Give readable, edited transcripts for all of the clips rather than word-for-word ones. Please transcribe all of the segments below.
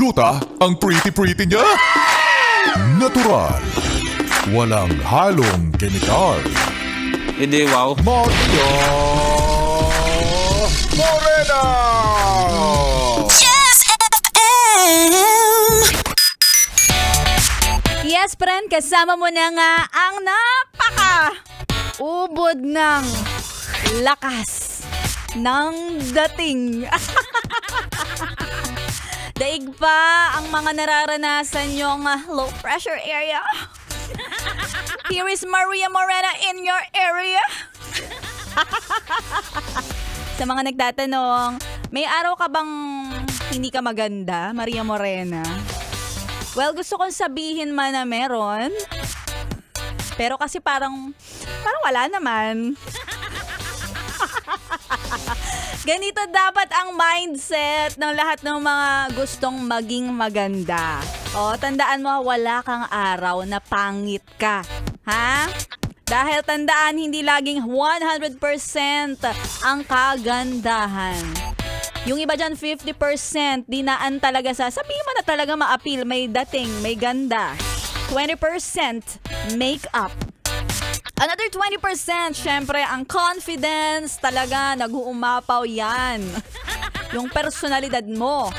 Gluta ang pretty-pretty niya. Natural. Walang halong kemikal. Hindi, wow. Maria Morena! Yes, friend, kasama mo na nga ang ubod ng lakas ng dating. Daig pa ang mga nararanasan yung low pressure area. Here is Maria Morena in your area. Sa mga nagtatanong, may araw ka bang hindi ka maganda, Maria Morena? Well, gusto kong sabihin man na meron. Pero kasi parang wala naman. Ganito dapat ang mindset ng lahat ng mga gustong maging maganda. O, tandaan mo, wala kang araw na pangit ka. Ha? Dahil tandaan, hindi laging 100% ang kagandahan. Yung iba dyan, 50%, dinaan talaga sa, sabihin mo na talaga ma-appeal, may dating, may ganda. 20% makeup. Another 20%, syempre, ang confidence talaga, nag-uumapaw yan. Yung personalidad mo.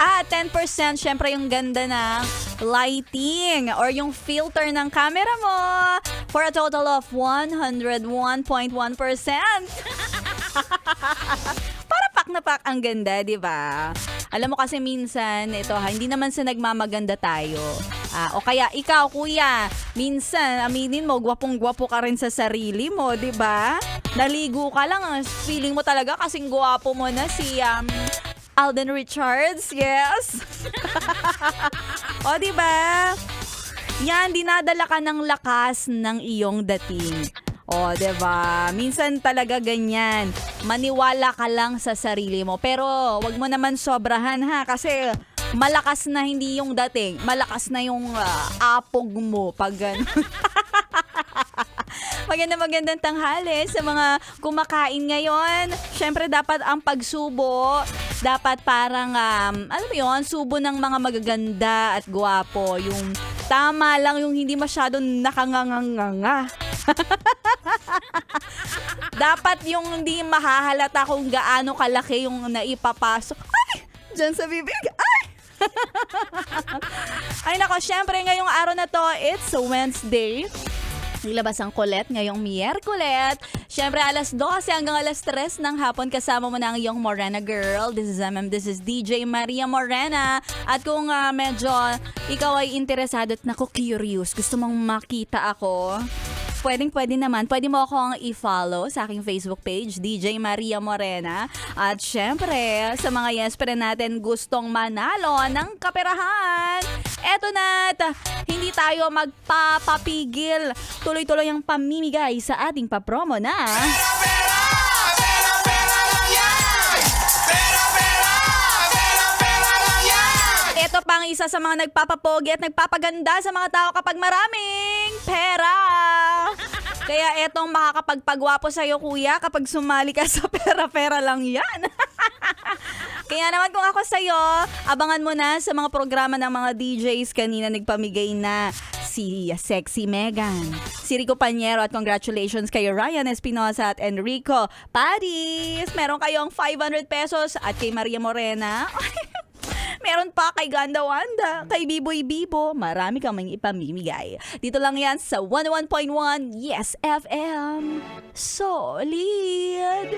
10%, syempre, yung ganda ng lighting or yung filter ng camera mo for a total of 101.1%. Na pak ang ganda, di ba? Alam mo kasi minsan, hindi naman sa nagmamaganda tayo. O kaya ikaw, kuya, minsan, aminin mo, gwapong-gwapo ka rin sa sarili mo, di ba? Naligo ka lang, feeling mo talaga kasing gwapo mo na si Alden Richards, yes? O, di ba? Yan, dinadala ka ng lakas ng iyong dating. O, diba? Minsan talaga ganyan. Maniwala ka lang sa sarili mo. Pero, wag mo naman sobrahan ha. Kasi, malakas na hindi yung dating. Malakas na yung apog mo pag gano'n. Magandang tanghali sa mga kumakain ngayon. Siyempre, dapat ang pagsubo, dapat parang, alam mo yun, subo ng mga magaganda at gwapo. Yung tama lang, yung hindi masyadong nakanganganga. Dapat yung hindi mahahalata kung gaano kalaki yung naipapasok. Ay! Diyan sa bibig. Ay! Ay nako, syempre ngayong araw na to, it's Wednesday. Nilabas ang kulet ngayong Miyerkules. Syempre alas 12 hanggang alas 3 ng hapon kasama mo na ang iyong Morena Girl. This is DJ Maria Morena. At kung medyo ikaw ay interesado at curious, gusto mong makita ako, pwede naman. Pwede mo akong i-follow sa aking Facebook page, DJ Maria Morena. At syempre, sa mga yespre natin gustong manalo ng kaperahan. Eto na, hindi tayo magpapapigil. Tuloy-tuloy ang pamimigay sa ating papromo na ito pang isa sa mga nagpapapogi at nagpapaganda sa mga tao kapag maraming pera. Kaya etong makakapagpagwapo sa'yo, kuya, kapag sumali ka sa pera-pera lang yan. Kaya naman kung ako sa'yo, abangan mo na sa mga programa ng mga DJs. Kanina nagpamigay na si Sexy Megan, si Rico Pañero, at congratulations kay Ryan Espinosa at Enrico Paris. Meron kayong 500 pesos at kay Maria Morena. Meron pa kay Ganda Wanda, kay Biboy Bibo. Marami kang mga ipamimigay. Dito lang yan sa 101.1 Yes FM. Solid!